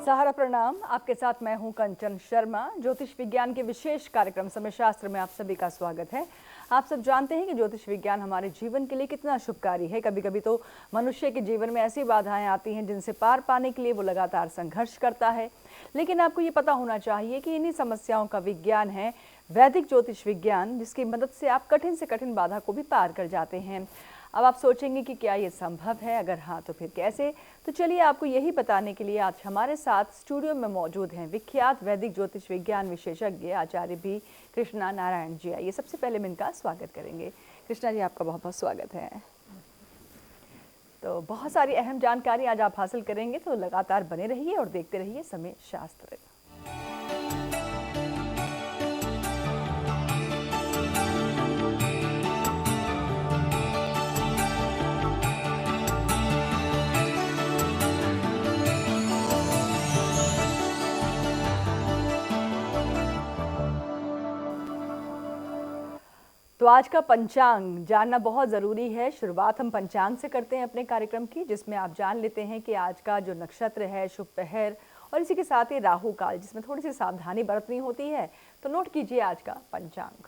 सहारा प्रणाम। आपके साथ मैं हूं कंचन शर्मा। ज्योतिष विज्ञान के विशेष कार्यक्रम समय शास्त्र में आप सभी का स्वागत है। आप सब जानते हैं कि ज्योतिष विज्ञान हमारे जीवन के लिए कितना शुभकारी है। कभी कभी तो मनुष्य के जीवन में ऐसी बाधाएं आती हैं जिनसे पार पाने के लिए वो लगातार संघर्ष करता है, लेकिन आपको ये पता होना चाहिए कि इन्हीं समस्याओं का विज्ञान है वैदिक ज्योतिष विज्ञान, जिसकी मदद से आप कठिन से कठिन बाधा को भी पार कर जाते हैं। अब आप सोचेंगे कि क्या ये संभव है, अगर हाँ तो फिर कैसे। तो चलिए आपको यही बताने के लिए आज हमारे साथ स्टूडियो में मौजूद हैं विख्यात वैदिक ज्योतिष विज्ञान विशेषज्ञ आचार्य बी कृष्णा नारायण जी। आइए सबसे पहले हम इनका स्वागत करेंगे। कृष्णा जी, आपका बहुत बहुत स्वागत है। तो बहुत सारी अहम जानकारी आज आप हासिल करेंगे, तो लगातार बने रहिए और देखते रहिए समय शास्त्र। तो आज का पंचांग जानना बहुत ज़रूरी है। शुरुआत हम पंचांग से करते हैं अपने कार्यक्रम की, जिसमें आप जान लेते हैं कि आज का जो नक्षत्र है, शुभ पहर और इसी के साथ ही राहु काल, जिसमें थोड़ी सी सावधानी बरतनी होती है। तो नोट कीजिए आज का पंचांग।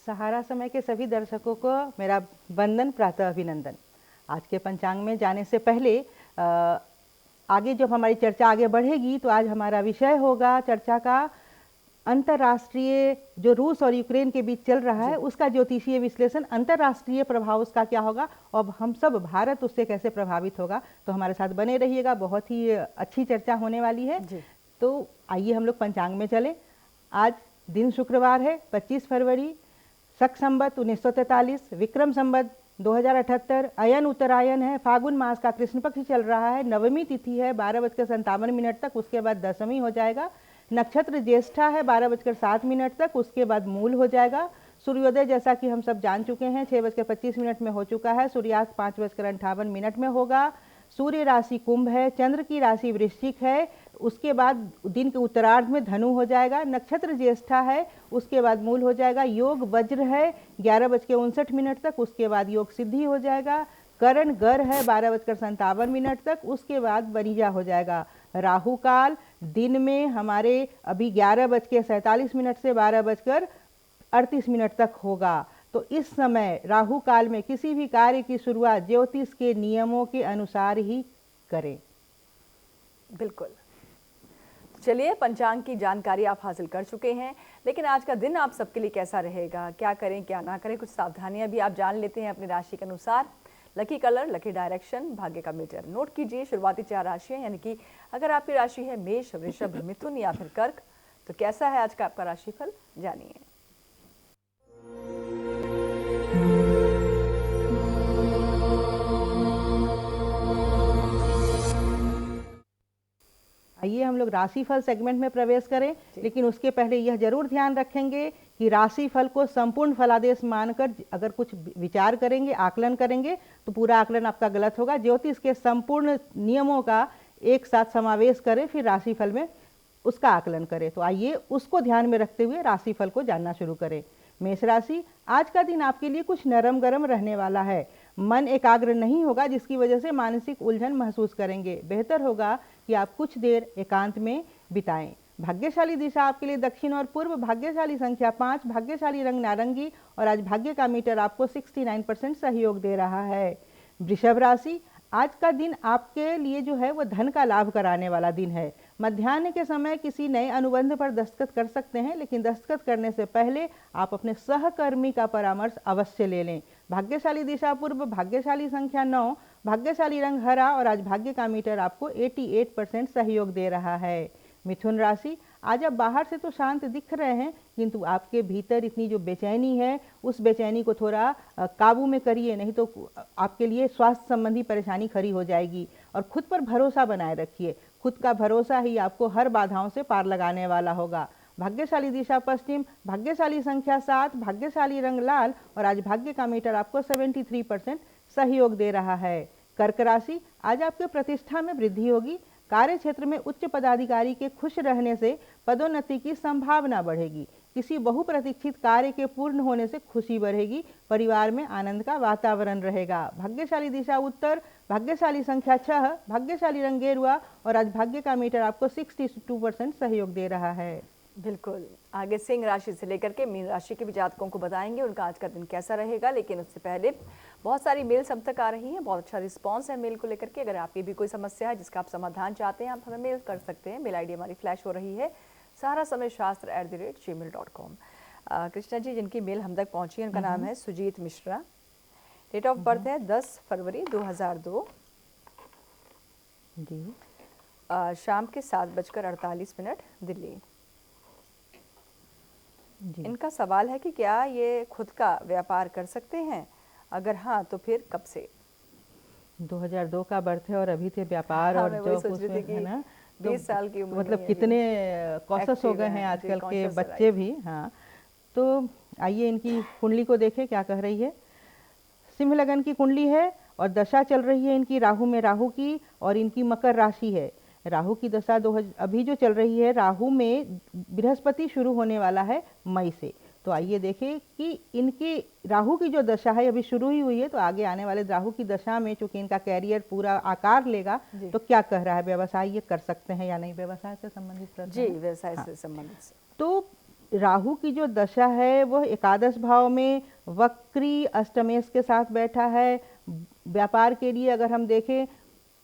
सहारा समय के सभी दर्शकों को मेरा वंदन, प्रातः अभिनंदन। आज के पंचांग में जाने से पहले आगे जब हमारी चर्चा आगे बढ़ेगी तो आज हमारा विषय होगा चर्चा का अंतर्राष्ट्रीय जो रूस और यूक्रेन के बीच चल रहा है उसका ज्योतिषीय विश्लेषण, अंतर्राष्ट्रीय प्रभाव उसका क्या होगा और हम सब भारत उससे कैसे प्रभावित होगा। तो हमारे साथ बने रहिएगा, बहुत ही अच्छी चर्चा होने वाली है। तो आइए हम लोग पंचांग में चले। आज दिन शुक्रवार है, 25 फरवरी, शक संवत 1943, विक्रम संवत 2078, अयन उत्तरायण है, फागुन मास का कृष्ण पक्ष चल रहा है, नवमी तिथि है 12:57 तक, उसके बाद दशमी हो जाएगा। नक्षत्र ज्येष्ठा है 12:07 तक, उसके बाद मूल हो जाएगा। सूर्योदय जैसा कि हम सब जान चुके हैं 6:25 में हो चुका है, सूर्यास्त 5:58 में होगा। सूर्य राशि कुंभ है, चंद्र की राशि वृश्चिक है, उसके बाद दिन के उत्तरार्ध में धनु हो जाएगा। नक्षत्र ज्येष्ठा है, उसके बाद मूल हो जाएगा। योग वज्र है 11:59 तक, उसके बाद योग सिद्धि हो जाएगा। करण गर है 12:57 तक, उसके बाद बनीजा हो जाएगा। राहु काल दिन में हमारे अभी 11:47 से 12:38 तक होगा। तो इस समय राहु काल में किसी भी कार्य की शुरुआत ज्योतिष के नियमों के अनुसार ही करें। बिल्कुल। चलिए, पंचांग की जानकारी आप हासिल कर चुके हैं, लेकिन आज का दिन आप सबके लिए कैसा रहेगा, क्या करें क्या ना करें, कुछ सावधानियां भी आप जान लेते हैं अपनी राशि के अनुसार। लकी कलर, लकी डायरेक्शन, भाग्य का मीटर नोट कीजिए। शुरुआती 4 राशियां, यानी कि अगर आपकी राशि है मेष, वृषभ, मिथुन या फिर कर्क, तो कैसा है आज का आपका राशिफल, जानिए। आइए हम लोग राशिफल सेगमेंट में प्रवेश करें, लेकिन उसके पहले यह जरूर ध्यान रखेंगे कि राशिफल को संपूर्ण फलादेश मानकर अगर कुछ विचार करेंगे, आकलन करेंगे, तो पूरा आकलन आपका गलत होगा। ज्योतिष के संपूर्ण नियमों का एक साथ समावेश करें, फिर राशिफल में उसका आकलन करें। तो आइए उसको ध्यान में रखते हुए राशिफल को जानना शुरू करें। मेष राशि, आज का दिन आपके लिए कुछ नरम गरम रहने वाला है। मन एकाग्र नहीं होगा, जिसकी वजह से मानसिक उलझन महसूस करेंगे। बेहतर होगा कि आप कुछ देर एकांत में बिताएं। भाग्यशाली दिशा आपके लिए दक्षिण और पूर्व, भाग्यशाली संख्या 5, भाग्यशाली रंग नारंगी और आज भाग्य का मीटर आपको 69% सहयोग दे रहा है। वृषभ राशि, आज का दिन आपके लिए जो है वो धन का लाभ कराने वाला दिन है। मध्याह्न के समय किसी नए अनुबंध पर दस्तखत कर सकते हैं, लेकिन दस्तखत करने से पहले आप अपने सहकर्मी का परामर्श अवश्य ले लें। भाग्यशाली दिशा पूर्व, भाग्यशाली संख्या 9, भाग्यशाली रंग हरा और आज भाग्य का मीटर आपको 88% सहयोग दे रहा है। मिथुन राशि, आज आप बाहर से तो शांत दिख रहे हैं, किंतु आपके भीतर इतनी जो बेचैनी है उस बेचैनी को थोड़ा काबू में करिए, नहीं तो आपके लिए स्वास्थ्य संबंधी परेशानी खड़ी हो जाएगी। और खुद पर भरोसा बनाए रखिए, खुद का भरोसा ही आपको हर बाधाओं से पार लगाने वाला होगा। भाग्यशाली दिशा पश्चिम, भाग्यशाली संख्या 7, भाग्यशाली रंग लाल और आज भाग्य का मीटर आपको 73% सहयोग दे रहा है। कर्क राशि, आज आपके प्रतिष्ठा में वृद्धि होगी। कार्य क्षेत्र में उच्च पदाधिकारी के खुश रहने से पदोन्नति की संभावना बढ़ेगी। किसी बहुप्रतीक्षित कार्य के पूर्ण होने से खुशी बढ़ेगी, परिवार में आनंद का वातावरण रहेगा। भाग्यशाली दिशा उत्तर, भाग्यशाली संख्या 6, भाग्यशाली रंग गेरुआ और आज भाग्य का मीटर आपको 62% सहयोग दे रहा है। बिल्कुल, आगे सिंह राशि से लेकर के मीन राशि के भी जातकों को बताएंगे उनका आज का दिन कैसा रहेगा, लेकिन उससे पहले बहुत सारी मेल्स अब तक आ रही हैं, बहुत अच्छा रिस्पांस है मेल को लेकर के। अगर आपकी भी कोई समस्या है जिसका आप समाधान चाहते हैं, आप हमें मेल कर सकते हैं। मेल आईडी हमारी फ्लैश हो रही है, sahara-samay-shastra@gmail.com। कृष्णा जी, जिनकी मेल हम तक पहुंची है उनका नाम है Sujit Mishra. Date of birth है 10 फरवरी 2002 जी। शाम के 7:48 दिल्ली। जी। इनका सवाल है कि क्या ये खुद का व्यापार कर सकते हैं, अगर हाँ तो फिर कब से। 2002 का बर्थ है और अभी से व्यापार हाँ, और मैं वही जो सोच रही थी उसमें कि है ना, 20 साल की उम्र मतलब में कितने कॉशस हो active गए हैं हैं, जी, आजकल के conscious बच्चे right। भी। हाँ, तो आइए इनकी कुंडली को देखें क्या कह रही है। सिंह लगन की कुंडली है और दशा चल रही है इनकी राहु में, राहु की, और इनकी मकर राशि है। राहु की दशा अभी जो चल रही है, राहु में बृहस्पति शुरू होने वाला है मई से। तो आइए देखें कि इनकी राहु की जो दशा है अभी शुरू ही हुई है, तो आगे आने वाले राहु की दशा में चूंकि इनका कैरियर पूरा आकार लेगा, तो क्या कह रहा है, व्यवसाय ये कर सकते हैं या नहीं, व्यवसाय से संबंधित प्रश्न जी, है। व्यवसाय हाँ। से संबंधित। तो राहु की जो दशा है वह एकादश भाव में वक्री अष्टमेश के साथ बैठा है। व्यापार के लिए अगर हम देखें,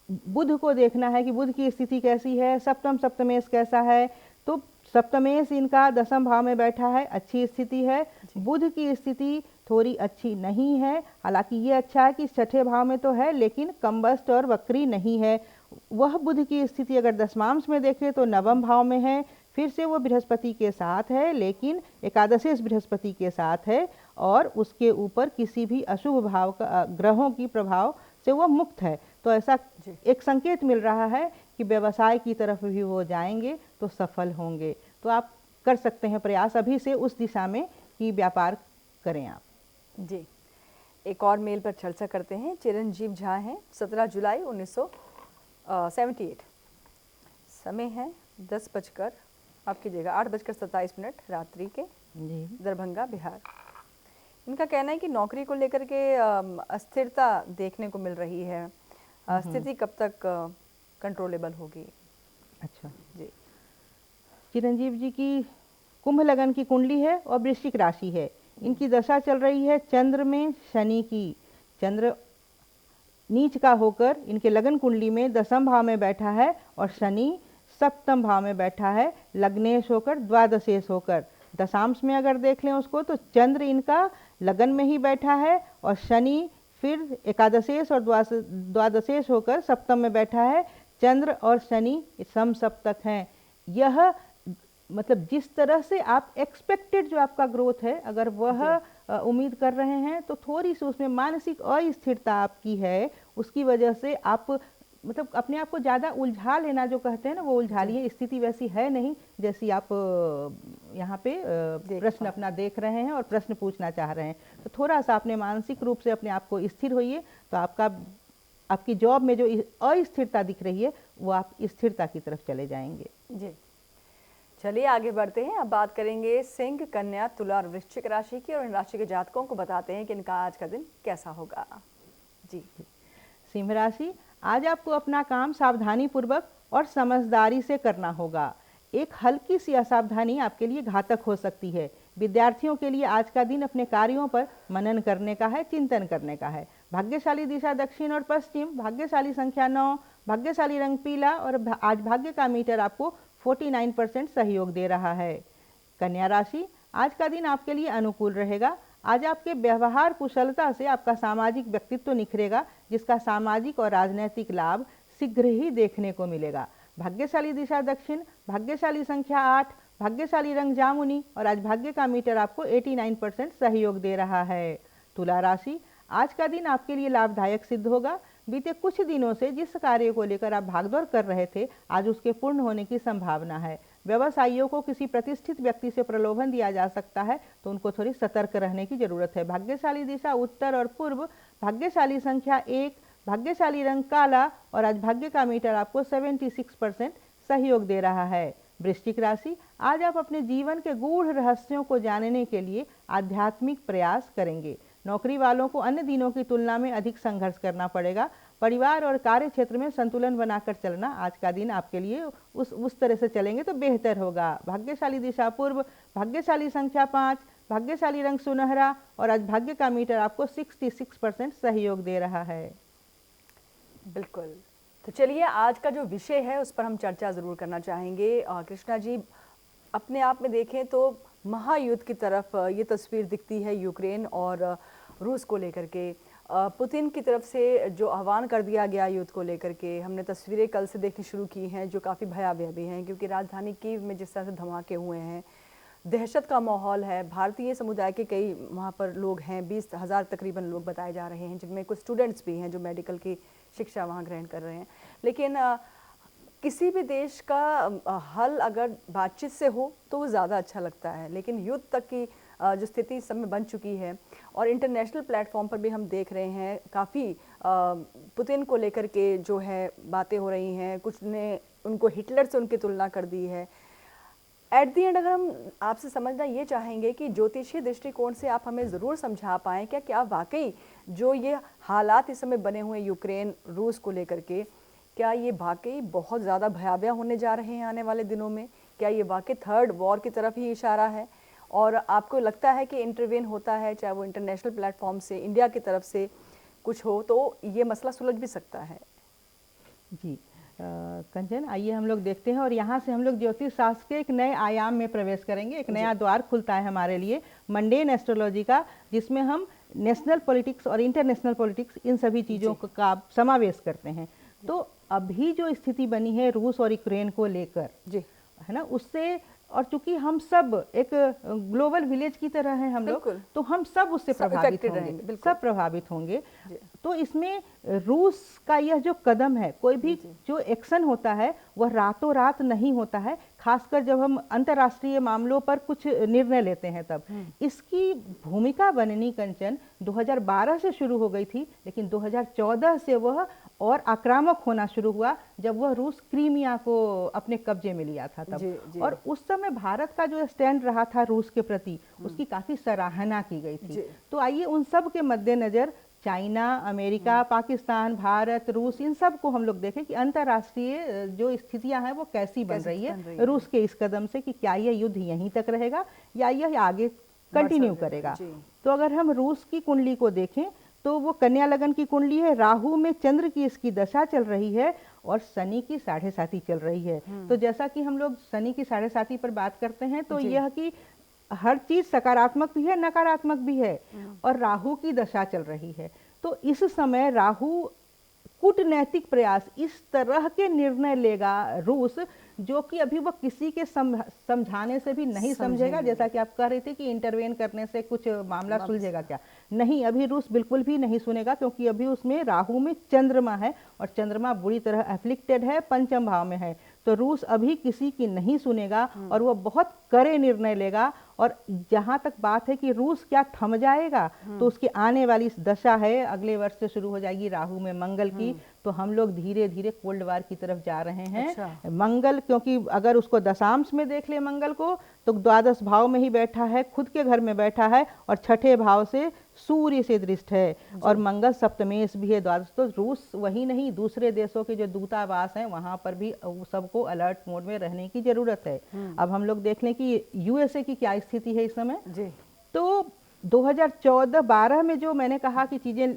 बुध को देखना है कि बुध की स्थिति कैसी है, सप्तम सप्तमेश कैसा है। तो सप्तमेश इनका दसम भाव में बैठा है, अच्छी स्थिति है। बुध की स्थिति थोड़ी अच्छी नहीं है, हालांकि ये अच्छा है कि छठे भाव में तो है लेकिन कम्बस्ट और वक्री नहीं है। वह बुध की स्थिति अगर दशमांश में देखें तो नवम भाव में है, फिर से वो बृहस्पति के साथ है, लेकिन एकादशेश बृहस्पति के साथ है और उसके ऊपर किसी भी अशुभ भाव का ग्रहों की प्रभाव से वो मुक्त है। तो ऐसा एक संकेत मिल रहा है कि व्यवसाय की तरफ भी वो जाएंगे तो सफल होंगे। तो आप कर सकते हैं प्रयास अभी से उस दिशा में कि व्यापार करें आप। जी, एक और मेल पर चर्चा करते हैं। चिरंजीव झा हैं, 17 जुलाई 1978। समय है 8:27 रात्रि के, दरभंगा बिहार। इनका कहना है कि नौकरी को लेकर के अस्थिरता देखने को मिल रही है, स्थिति कब तक कंट्रोलेबल होगी। अच्छा जी। चिरंजीव जी की कुंभ लगन की कुंडली है और वृश्चिक राशि है। इनकी दशा चल रही है चंद्र में शनि की। चंद्र नीच का होकर इनके लगन कुंडली में दसम भाव में बैठा है और शनि सप्तम भाव में बैठा है, लग्नेश होकर द्वादशेश होकर। दशांश में अगर देख लें उसको तो चंद्र इनका लगन में ही बैठा है और शनि फिर एकादशेश और द्वादशेश होकर सप्तम में बैठा है। चंद्र और शनि सम सप्तक हैं। यह मतलब जिस तरह से आप एक्सपेक्टेड जो आपका ग्रोथ है, अगर वह उम्मीद कर रहे हैं तो थोड़ी सी उसमें मानसिक अस्थिरता आपकी है, उसकी वजह से आप मतलब अपने आप को ज़्यादा उलझा लेना जो कहते हैं ना, वो उलझा लिए। स्थिति वैसी है नहीं जैसी आप यहाँ पे प्रश्न अपना देख रहे हैं और प्रश्न पूछना चाह रहे हैं। तो थोड़ा सा अपने मानसिक रूप से अपने आप को स्थिर होइए, तो आपकी जॉब में जो अस्थिरता दिख रही है वो आप स्थिरता की तरफ चले जाएंगे। जी, चलिए आगे बढ़ते हैं। अब बात करेंगे सिंह, कन्या, तुला और वृश्चिक राशि की, और इन राशि के जातकों को बताते हैं कि इनका आज का दिन कैसा होगा। जी। सिंह राशि, आज आपको अपना काम सावधानी पूर्वक और समझदारी से करना होगा। एक हल्की सी असावधानी आपके लिए घातक हो सकती है। विद्यार्थियों के लिए आज का दिन अपने कार्यों पर मनन करने का है, चिंतन करने का है। भाग्यशाली दिशा दक्षिण और पश्चिम, भाग्यशाली संख्या 9, भाग्यशाली रंग पीला और आज भाग्य का मीटर आपको 49% सहयोग दे रहा है। कन्या राशि, आज का दिन आपके लिए अनुकूल रहेगा। आज आपके व्यवहार कुशलता से आपका सामाजिक व्यक्तित्व निखरेगा, जिसका सामाजिक और राजनीतिक लाभ शीघ्र ही देखने को मिलेगा। भाग्यशाली दिशा दक्षिण, भाग्यशाली संख्या 8, भाग्यशाली रंग जामुनी और आज भाग्य का मीटर आपको 89% सहयोग दे रहा है। तुला राशि, आज का दिन आपके लिए लाभदायक सिद्ध होगा। बीते कुछ दिनों से जिस कार्य को लेकर आप भागदौड़ कर रहे थे, आज उसके पूर्ण होने की संभावना है। व्यवसायियों को किसी प्रतिष्ठित व्यक्ति से प्रलोभन दिया जा सकता है, तो उनको थोड़ी सतर्क रहने की जरूरत है। भाग्यशाली दिशा उत्तर और पूर्व, भाग्यशाली संख्या 1, भाग्यशाली रंग काला और आज भाग्य का मीटर आपको 76% सहयोग दे रहा है। वृश्चिक राशि, आज आप अपने जीवन के गूढ़ रहस्यों को जानने के लिए आध्यात्मिक प्रयास करेंगे। नौकरी वालों को अन्य दिनों की तुलना में अधिक संघर्ष करना पड़ेगा। परिवार और कार्य क्षेत्र में संतुलन बनाकर चलना, आज का दिन आपके लिए उस तरह से चलेंगे तो बेहतर होगा। भाग्यशाली दिशा पूर्व, भाग्यशाली संख्या 5, भाग्यशाली रंग सुनहरा और आज भाग्य का मीटर आपको 66% सहयोग दे रहा है। बिल्कुल, तो चलिए आज का जो विषय है उस पर हम चर्चा ज़रूर करना चाहेंगे। कृष्णा जी, अपने आप में देखें तो महायुद्ध की तरफ ये तस्वीर दिखती है यूक्रेन और रूस को लेकर के। पुतिन की तरफ से जो आह्वान कर दिया गया युद्ध को लेकर के, हमने तस्वीरें कल से देखनी शुरू की हैं जो काफ़ी भयावह भी हैं, क्योंकि राजधानी कीव में जिस तरह से धमाके हुए हैं, दहशत का माहौल है। भारतीय समुदाय के कई वहाँ पर लोग हैं, 20,000 तकरीबन लोग बताए जा रहे हैं, जिनमें कुछ स्टूडेंट्स भी हैं जो मेडिकल की शिक्षा वहाँ ग्रहण कर रहे हैं। लेकिन किसी भी देश का हल अगर बातचीत से हो तो वो ज़्यादा अच्छा लगता है, लेकिन युद्ध तक की जो स्थिति इस समय बन चुकी है और इंटरनेशनल प्लेटफॉर्म पर भी हम देख रहे हैं काफ़ी पुतिन को लेकर के जो है बातें हो रही हैं। कुछ ने उनको हिटलर से उनकी तुलना कर दी है। एट दी एंड अगर हम आपसे समझना ये चाहेंगे कि ज्योतिषीय दृष्टिकोण से आप हमें ज़रूर समझा पाएँ क्या वाकई जो ये हालात इस समय बने हुए यूक्रेन रूस को लेकर के, क्या ये वाकई बहुत ज़्यादा भयावह होने जा रहे हैं आने वाले दिनों में? क्या ये वाकई थर्ड वॉर की तरफ ही इशारा है? और आपको लगता है कि इंटरवेन होता है, चाहे वो इंटरनेशनल प्लेटफॉर्म से, इंडिया की तरफ से कुछ हो, तो ये मसला सुलझ भी सकता है? जी कंचन, आइए हम लोग देखते हैं और यहाँ से हम लोग ज्योतिष शास्त्र के एक नए आयाम में प्रवेश करेंगे। एक नया द्वार खुलता है हमारे लिए मंडेन एस्ट्रोलॉजी का, जिसमें हम नेशनल पॉलिटिक्स और इंटरनेशनल पॉलिटिक्स इन सभी चीज़ों का समावेश करते हैं। तो अभी जो स्थिति बनी है रूस और यूक्रेन को लेकर, जी है ना, उससे, और चूंकि हम सब एक ग्लोबल विलेज की तरह हैं हम लोग, तो हम सब उससे प्रभावित होंगे, सब प्रभावित होंगे। तो इसमें रूस का यह जो कदम है, कोई भी जो एक्शन होता है वह रातों रात नहीं होता है, खासकर जब हम अंतर्राष्ट्रीय मामलों पर कुछ निर्णय लेते हैं तब। इसकी भूमिका बननी कंचन 2012 से शुरू हो गई थी, लेकिन 2014 से वह और आक्रामक होना शुरू हुआ जब वह रूस क्रीमिया को अपने कब्जे में लिया था तब। और उस समय भारत का जो स्टैंड रहा था रूस के प्रति, उसकी काफी सराहना की गई थी। तो आइए उन सब के मद्देनजर चाइना, अमेरिका, पाकिस्तान, भारत, रूस, इन सब को हम लोग देखें कि अंतर्राष्ट्रीय जो स्थितियां हैं वो कैसी बन रही है रूस के इस कदम से, कि क्या यह युद्ध यहीं तक रहेगा या यह आगे कंटिन्यू करेगा। तो अगर हम रूस की कुंडली को देखें तो वो कन्या लगन की कुंडली है, राहु में चंद्र की इसकी दशा चल रही है और शनि की 7.5 चल रही है। तो जैसा कि हम लोग शनि की 7.5 पर बात करते हैं, तो यह कि हर चीज सकारात्मक भी है, नकारात्मक भी है, और राहु की दशा चल रही है। तो इस समय राहु कूटनैतिक प्रयास, इस तरह के निर्णय लेगा रूस जो कि अभी वह किसी के समझाने से भी नहीं समझेगा। जैसा कि आप कह रहे थे कि इंटरवेन करने से कुछ मामला सुलझेगा, क्या नहीं, अभी रूस बिल्कुल भी नहीं सुनेगा, क्योंकि अभी उसमें राहु में चंद्रमा है और चंद्रमा बुरी तरह एफ्लिक्टेड है, पंचम भाव में है। तो रूस अभी किसी की नहीं सुनेगा और वह बहुत कड़े निर्णय लेगा। और जहां तक बात है कि रूस क्या थम जाएगा, तो उसकी आने वाली दशा है अगले वर्ष से शुरू हो जाएगी राहु में मंगल की। तो हम लोग धीरे धीरे कोल्ड वार की तरफ जा रहे हैं। अच्छा। मंगल, क्योंकि अगर उसको दशांश में देख ले मंगल को, तो द्वादश भाव में ही बैठा है, खुद के घर में बैठा है और छठे भाव से सूर्य से दृष्ट है, और मंगल सप्तमेश भी है द्वादश। तो रूस वही नहीं, दूसरे देशों के जो दूतावास हैं वहां पर भी सबको अलर्ट मोड में रहने की जरूरत है। अब हम लोग देख लें कि यूएसए की क्या स्थिति है इस समय जी। तो 2014-12 में जो मैंने कहा कि चीजें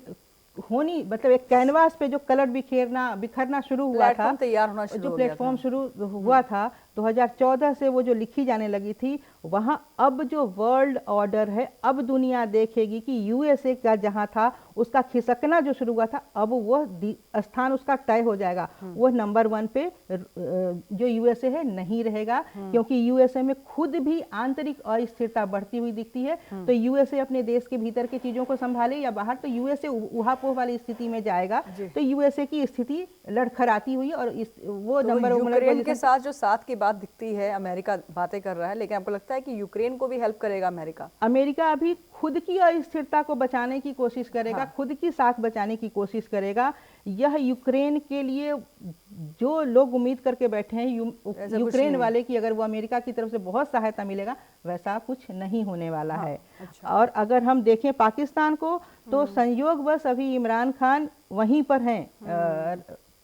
होनी, मतलब एक कैनवास पे जो कलर बिखरना शुरू हुआ था, तैयार होना शुरू, जो प्लेटफॉर्म शुरू हुआ था 2014 से, वो जो लिखी जाने लगी थी, वहां अब जो वर्ल्ड ऑर्डर है, अब दुनिया देखेगी कि यूएसए का जहां था उसका खिसकना जो शुरू हुआ था, अब वह स्थान उसका तय हो जाएगा। वह नंबर 1 पे जो यूएसए है नहीं रहेगा, क्योंकि यूएसए में खुद भी आंतरिक अस्थिरता बढ़ती हुई दिखती है। तो यूएसए अपने देश के भीतर की चीजों को संभाले या बाहर, तो यूएसए उहापोह वाली स्थिति में जाएगा। तो यूएसए की स्थिति लड़खड़ाती हुई और वो नंबर यूक्रेन के साथ जो साथ की बात दिखती है, अमेरिका बातें कर रहा है, लेकिन आपको लगता है कि यूक्रेन को भी हेल्प करेगा अमेरिका? अमेरिका अभी खुद की अस्थिरता को बचाने की कोशिश करेगा, हाँ। खुद की साख बचाने की कोशिश करेगा। यह यूक्रेन के लिए जो लोग उम्मीद करके बैठे हैं यूक्रेन वाले की अगर वो अमेरिका की तरफ से बहुत सहायता मिलेगा, वैसा कुछ नहीं होने वाला हाँ, है। अच्छा। और अगर हम देखें पाकिस्तान को तो संयोगवश अभी इमरान खान वहीं पर हैं,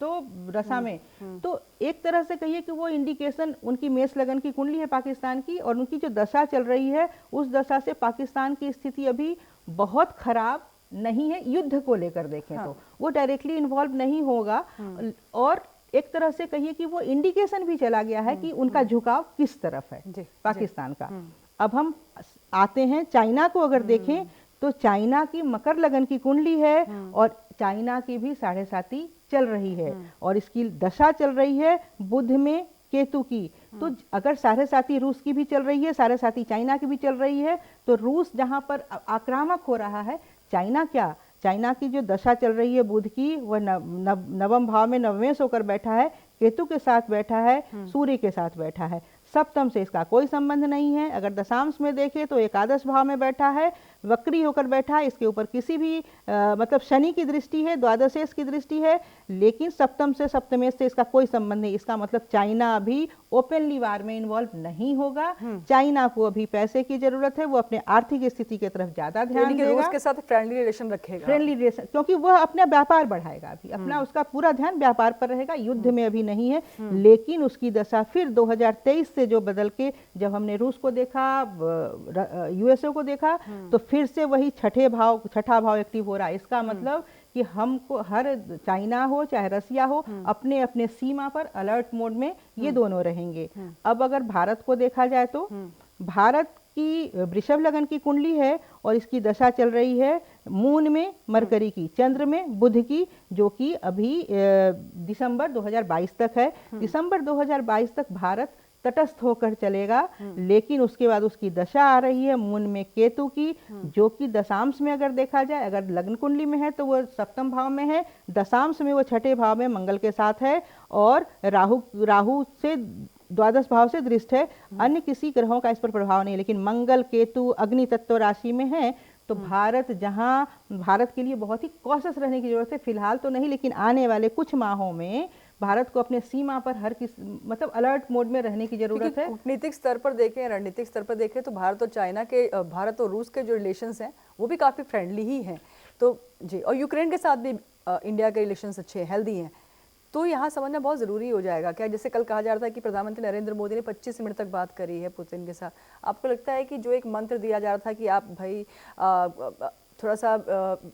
तो रसा में, तो एक तरह से कहिए कि वो इंडिकेशन, उनकी मेष लगन की कुंडली है पाकिस्तान की, और उनकी जो दशा चल रही है उस दशा से पाकिस्तान की स्थिति अभी बहुत खराब नहीं है। युद्ध को लेकर देखें तो वो डायरेक्टली इन्वॉल्व नहीं होगा, और एक तरह से कहिए कि वो इंडिकेशन भी चला गया है कि उनका झुकाव किस तरफ है पाकिस्तान का। अब हम आते हैं चाइना को अगर देखें तो चाइना की मकर लगन की कुंडली है और चाइना की भी 7.5 चल रही है और इसकी दशा चल रही है बुध में केतु की। तो अगर 7.5 रूस की भी चल रही है, 7.5 चाइना की भी चल रही है, तो रूस जहां पर आक्रामक हो रहा है, चाइना की जो दशा चल रही है बुध की, वह नवम भाव में नवमेश होकर बैठा है, केतु के साथ बैठा है, सूर्य के साथ बैठा है। सप्तम से इसका कोई संबंध नहीं है। अगर दशांश में देखें तो एकादश भाव में बैठा है, वक्री होकर बैठा है, इसके ऊपर किसी भी मतलब शनि की दृष्टि है, द्वादशेश की दृष्टि है, लेकिन सप्तम से सप्तमेश से इसका कोई संबंध नहीं। इसका मतलब चाइना अभी ओपनली वार में इन्वॉल्व नहीं होगा। चाइना को अभी पैसे की जरूरत है, वो अपने आर्थिक स्थिति की तरफ ज्यादा ध्यान देगा, रूस के साथ फ्रेंडली रिलेशन रखेगा, फ्रेंडली रिलेशन, क्योंकि वह अपना व्यापार बढ़ाएगा, अभी अपना उसका पूरा ध्यान व्यापार पर रहेगा, युद्ध में अभी नहीं है। लेकिन उसकी दशा फिर 2023 से जो बदल के, जब हमने रूस को देखा, यूएसए को देखा, तो फिर से वही छठा भाव एक्टिव हो रहा है। इसका मतलब कि हमको हर चाइना हो चाहे रसिया हो, अपने अपने सीमा पर अलर्ट मोड में ये दोनों रहेंगे। अब अगर भारत को देखा जाए तो भारत की वृषभ लगन की कुंडली है और इसकी दशा चल रही है मून में मरकरी की, चंद्र में बुध की, जो कि अभी दिसंबर 2022 तक है। दिसंबर 2022 तक भारत तटस्थ होकर चलेगा, लेकिन उसके बाद उसकी दशा आ रही है मून में केतु की, जो कि दशांश में अगर देखा जाए, अगर लग्न कुंडली में है तो वो सप्तम भाव में है, दशांश में वो छठे भाव में मंगल के साथ है और राहु से द्वादश भाव से दृष्ट है। अन्य किसी ग्रहों का इस पर प्रभाव नहीं, लेकिन मंगल केतु अग्नि तत्व राशि में है। तो भारत के लिए बहुत ही कॉशियस रहने की जरूरत है, फिलहाल तो नहीं, लेकिन आने वाले कुछ माहों में भारत को अपने सीमा पर मतलब अलर्ट मोड में रहने की जरूरत है। कूटनीतिक स्तर पर देखें, रणनीतिक स्तर पर देखें तो भारत और रूस के जो रिलेशंस हैं वो भी काफी फ्रेंडली ही हैं। तो जी, और यूक्रेन के साथ भी इंडिया के रिलेशंस अच्छे हेल्दी हैं। तो यहाँ समझना बहुत ज़रूरी हो जाएगा क्या, जैसे कल कहा जा रहा था कि प्रधानमंत्री नरेंद्र मोदी ने 25 मिनट तक बात करी है पुतिन के साथ। आपको लगता है कि जो एक मंत्र दिया जा रहा था कि आप भाई थोड़ा सा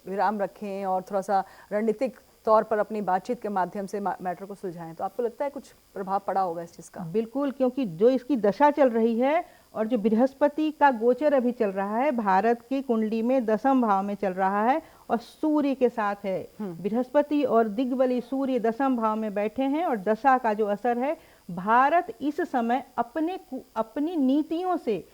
विराम रखें और थोड़ा सा रणनीतिक तौर पर अपनी बातचीत के माध्यम से मैटर को सुलझाएं, तो आपको लगता है कुछ प्रभाव पड़ा होगा इस चीज़ का? बिल्कुल, क्योंकि जो इसकी दशा चल रही है और जो बृहस्पति का गोचर अभी चल रहा है, भारत की कुंडली में दशम भाव में चल रहा है और सूर्य के साथ है। बृहस्पति और दिग्बली सूर्य दशम भाव में बैठे हैं और दशा का जो असर है, भारत इस समय अपनी नीतियों से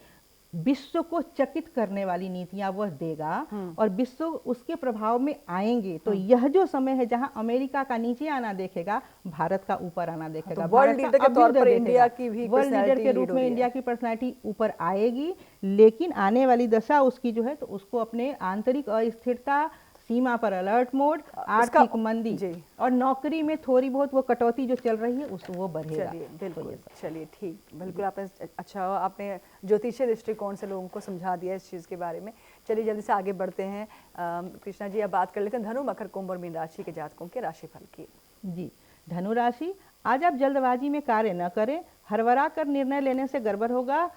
विश्व को चकित करने वाली नीतियां वह देगा और विश्व उसके प्रभाव में आएंगे। तो यह जो समय है जहां अमेरिका का नीचे आना देखेगा, भारत का ऊपर आना देखेगा। तो वर्ल्ड लीडर के तौर पर इंडिया की भी वर्ल्ड लीडर के रूप में इंडिया की पर्सनैलिटी ऊपर आएगी, लेकिन आने वाली दशा उसकी जो है, तो उसको अपने आंतरिक अस्थिरता, सीमा पर अलर्ट मोड, आर्थिक मंदी और नौकरी में थोड़ी बहुत वो कटौती जो चल रही है वो बढ़ेगा। चलिए बिल्कुल, चलिए ठीक, बिल्कुल आपने अच्छा, आपने ज्योतिषीय दृष्टिकोण से लोगों को समझा दिया इस चीज़ के बारे में। चलिए जल्दी से आगे बढ़ते हैं। कृष्णा जी, अब बात कर लेते हैं धनु, मकर, कुंभ और मीन राशि के जातकों के राशिफल की। जी, धनु राशि, आज आप जल्दबाजी में कार्य न करें, हरवरा कर निर्णय लेने से गड़बड़ होगा,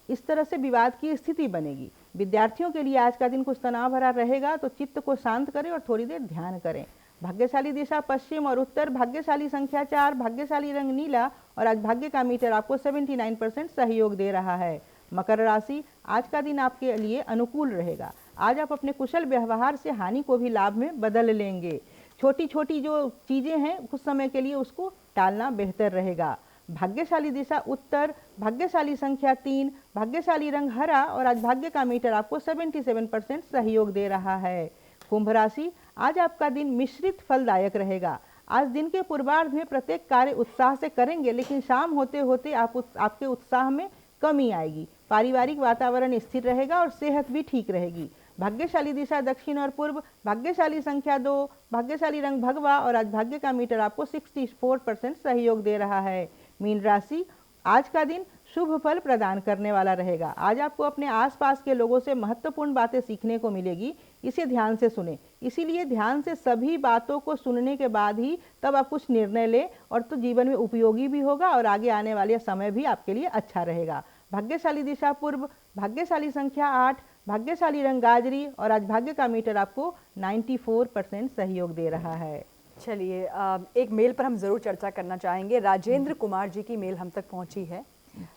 इस तरह से विवाद की स्थिति बनेगी। विद्यार्थियों के लिए आज का दिन कुछ तनाव भरा रहेगा, तो चित्त को शांत करें और थोड़ी देर ध्यान करें। भाग्यशाली दिशा पश्चिम और उत्तर, भाग्यशाली संख्या 4, भाग्यशाली रंग नीला और आज भाग्य का मीटर आपको 79% सहयोग दे रहा है। मकर राशि, आज का दिन आपके लिए अनुकूल रहेगा। आज आप अपने कुशल व्यवहार से हानि को भी लाभ में बदल लेंगे। छोटी छोटी जो चीजें हैं कुछ समय के लिए उसको टालना बेहतर रहेगा। भाग्यशाली दिशा उत्तर, भाग्यशाली संख्या 3, भाग्यशाली रंग हरा और आज भाग्य का मीटर आपको 77% सहयोग दे रहा है। कुंभ राशि, आज आपका दिन मिश्रित फलदायक रहेगा। आज दिन के पूर्वार्ध में प्रत्येक कार्य उत्साह से करेंगे, लेकिन शाम होते होते आपके उत्साह में कमी आएगी। पारिवारिक वातावरण स्थिर रहेगा और सेहत भी ठीक रहेगी। भाग्यशाली दिशा दक्षिण और पूर्व, भाग्यशाली संख्या 2, भाग्यशाली रंग भगवा और आज भाग्य का मीटर आपको 64% सहयोग दे रहा है। मीन राशि, आज का दिन शुभ फल प्रदान करने वाला रहेगा। आज आपको अपने आसपास के लोगों से महत्वपूर्ण बातें सीखने को मिलेगी, इसे ध्यान से सुने। इसीलिए ध्यान से सभी बातों को सुनने के बाद ही तब आप कुछ निर्णय लें, और तो जीवन में उपयोगी भी होगा और आगे आने वाले समय भी आपके लिए अच्छा रहेगा। भाग्यशाली दिशा पूर्व, भाग्यशाली संख्या 8, भाग्यशाली रंग गाजरी और आज भाग्य का मीटर आपको 94% सहयोग दे रहा है। चलिए, एक मेल पर हम ज़रूर चर्चा करना चाहेंगे। राजेंद्र कुमार जी की मेल हम तक पहुंची है।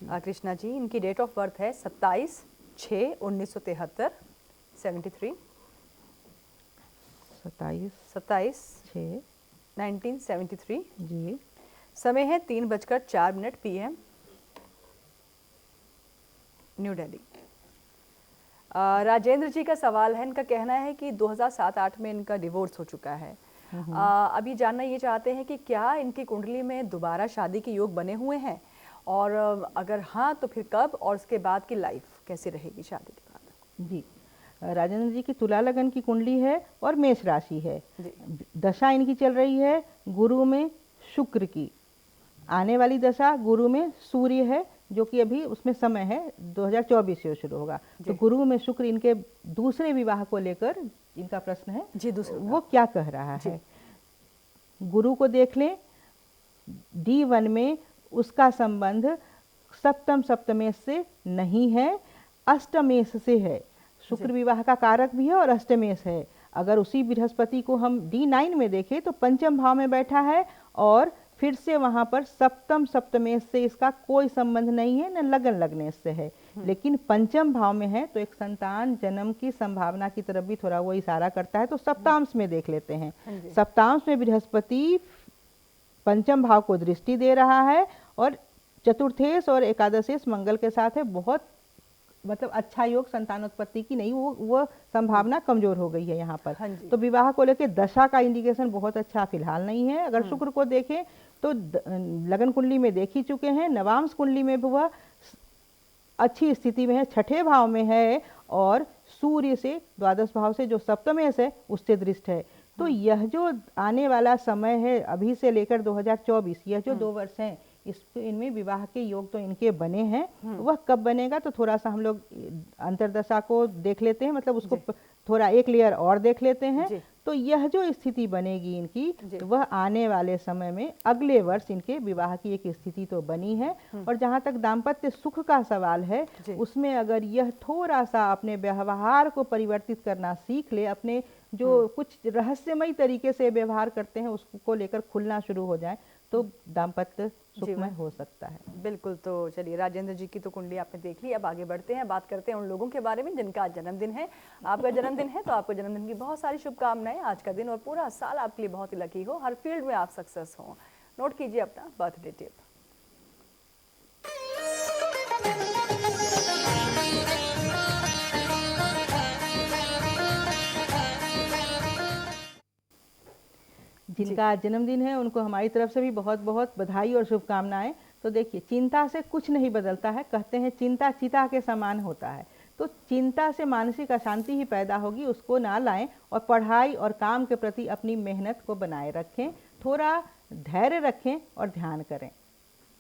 कृष्णा जी, इनकी डेट ऑफ बर्थ है 27/6/1973, 73, 27/6/1973 जी। समय है 3:04 PM, न्यू दिल्ली। राजेंद्र जी का सवाल है, इनका कहना है कि 2007-8 में इनका डिवोर्स हो चुका है। अभी जानना ये चाहते हैं कि क्या इनकी कुंडली में दोबारा शादी के योग बने हुए हैं, और अगर हाँ तो फिर कब, और उसके बाद की लाइफ कैसी रहेगी शादी के बाद। जी, राजेंद्र जी की तुला लगन की कुंडली है और मेष राशि है। दशा इनकी चल रही है गुरु में शुक्र की। आने वाली दशा गुरु में सूर्य है, जो कि अभी उसमें समय है 2024 से शुरू होगा। तो गुरु में शुक्र इनके दूसरे विवाह को लेकर इनका प्रश्न है जी, दूसरा वो क्या कह रहा है। गुरु को देख लें, D1 में उसका संबंध सप्तमेश से नहीं है, अष्टमेश से है। शुक्र विवाह का कारक भी है और अष्टमेश है। अगर उसी बृहस्पति को हम D9 में देखें तो पंचम भाव में बैठा है, और फिर से वहां पर सप्तमेश से इसका कोई संबंध नहीं है, न लगन लगने से है, लेकिन पंचम भाव में है, तो एक संतान जन्म की संभावना की तरफ भी थोड़ा वो इशारा करता है। तो सप्तांश में देख लेते हैं। सप्तांश में बृहस्पति पंचम भाव को दृष्टि दे रहा है, और चतुर्थेश और एकादशेश मंगल के साथ है। बहुत मतलब अच्छा योग संतानोत्पत्ति की नहीं, वो संभावना कमजोर हो गई है यहाँ पर। तो विवाह को लेकर दशा का इंडिकेशन बहुत अच्छा फिलहाल नहीं है। अगर शुक्र को देखें तो लगन कुंडली में देख ही चुके हैं, नवांश कुंडली में भी वह अच्छी स्थिति में है, छठे भाव में है, और सूर्य से द्वादश भाव से जो सप्तमेश है उससे दृष्ट है। तो यह जो आने वाला समय है अभी से लेकर 2024, यह जो 2 वर्ष हैं, इनमें विवाह के योग तो इनके बने हैं। वह कब बनेगा तो थोड़ा सा हम लोग अंतरदशा को देख लेते हैं, मतलब उसको थोड़ा एक लेयर और देख लेते हैं। तो यह जो स्थिति बनेगी इनकी, वह आने वाले समय में अगले वर्ष इनके विवाह की एक स्थिति तो बनी है। और जहाँ तक दाम्पत्य सुख का सवाल है, उसमें अगर यह थोड़ा सा अपने व्यवहार को परिवर्तित करना सीख ले, अपने जो कुछ रहस्यमय तरीके से व्यवहार करते हैं उसको लेकर खुलना शुरू हो जाए, तो दाम्पत्य सुखमय हो सकता है। बिल्कुल। तो चलिए, राजेंद्र जी की तो कुंडली आपने देख ली, अब आगे बढ़ते हैं, बात करते हैं उन लोगों के बारे में जिनका आज जन्मदिन है। आपका जन्मदिन है तो आपको जन्मदिन की बहुत सारी शुभकामनाएं। आज का दिन और पूरा साल आपके लिए बहुत ही लकी हो, हर फील्ड में आप सक्सेस हो। नोट कीजिए अपना बर्थडे टिप। जिनका आज जन्मदिन है उनको हमारी तरफ से भी बहुत बहुत बधाई और शुभकामनाएं। तो देखिए, चिंता से कुछ नहीं बदलता है, कहते हैं चिंता चिता के समान होता है। तो चिंता से मानसिक अशांति ही पैदा होगी, उसको ना लाएं, और पढ़ाई और काम के प्रति अपनी मेहनत को बनाए रखें, थोड़ा धैर्य रखें और ध्यान करें।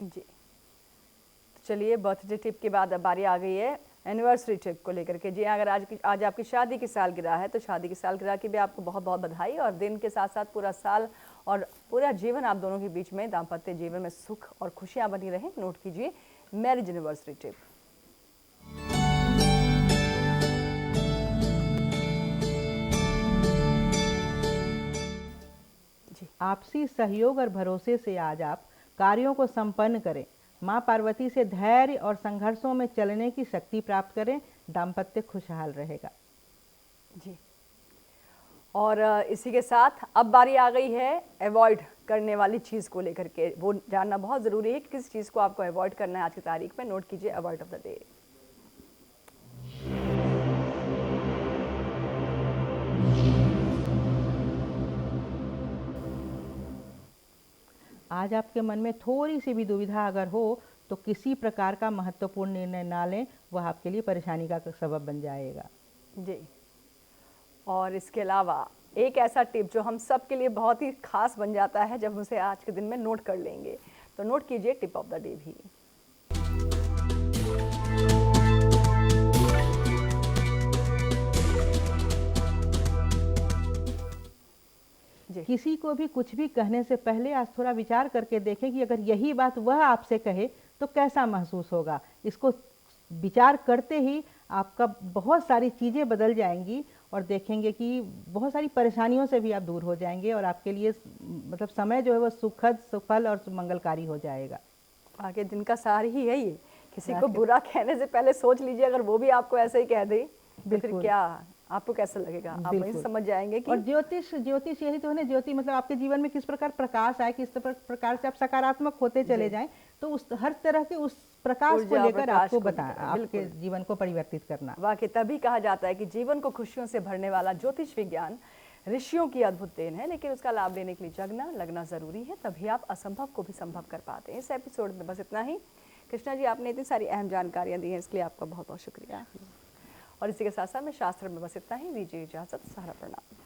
जी, तो चलिए, बर्थडे टिप के बाद अब बारी आ गई है एनिवर्सरी टिप को लेकर के। जी, अगर आज आपकी शादी की सालगिरह है तो शादी की सालगिरह की भी आपको बहुत बहुत बधाई, और दिन के साथ साथ पूरा साल और पूरा जीवन आप दोनों के बीच में दाम्पत्य जीवन में सुख और खुशियां बनी रहें। नोट कीजिए मैरिज एनिवर्सरी टिप। आपसी सहयोग और भरोसे से आज आप कार्यों को संपन्न करें। माँ पार्वती से धैर्य और संघर्षों में चलने की शक्ति प्राप्त करें, दाम्पत्य खुशहाल रहेगा। जी, और इसी के साथ अब बारी आ गई है अवॉइड करने वाली चीज़ को लेकर के। वो जानना बहुत ज़रूरी है कि किस चीज़ को आपको अवॉइड करना है आज की तारीख में। नोट कीजिए अवॉइड ऑफ द डे। आज आपके मन में थोड़ी सी भी दुविधा अगर हो तो किसी प्रकार का महत्वपूर्ण निर्णय ना लें, वह आपके लिए परेशानी का सबब बन जाएगा। जी। और इसके अलावा एक ऐसा टिप जो हम सब के लिए बहुत ही खास बन जाता है जब उसे आज के दिन में नोट कर लेंगे, तो नोट कीजिए टिप ऑफ द डे भी। किसी को भी कुछ भी कहने से पहले आज थोड़ा विचार करके देखें कि अगर यही बात वह आपसे कहे तो कैसा महसूस होगा। इसको विचार करते ही आपका बहुत सारी चीज़ें बदल जाएंगी और देखेंगे कि बहुत सारी परेशानियों से भी आप दूर हो जाएंगे और आपके लिए मतलब समय जो है वह सुखद, सफल और मंगलकारी हो जाएगा। आगे दिन का सार ही है ये, किसी को बुरा कहने से पहले सोच लीजिए, अगर वो भी आपको ऐसे ही कह दे तो फिर क्या आपको कैसा लगेगा, आप वहीं समझ जाएंगे कि। और ज्योतिष यही तो है ना, ज्योति मतलब आपके जीवन में किस प्रकार प्रकाश आए, किस प्रकार से आप सकारात्मक होते चले जाएं, तो उस हर तरह के उस प्रकाश को लेकर आपको आपके जीवन को परिवर्तित करना। वाकई तभी कहा जाता है कि जीवन को खुशियों से भरने वाला ज्योतिष विज्ञान ऋषियों की अद्भुत देन है, लेकिन उसका लाभ लेने के लिए जगना लगना जरूरी है, तभी आप असंभव को भी संभव कर पाते हैं। इस एपिसोड में बस इतना ही। कृष्णा जी, आपने इतनी सारी अहम जानकारियां दी हैं, इसलिए आपका बहुत बहुत शुक्रिया। और इसी के साथ साथ में शास्त्र में बस इतना ही। दीजिए इजाजत। सारा प्रणाम।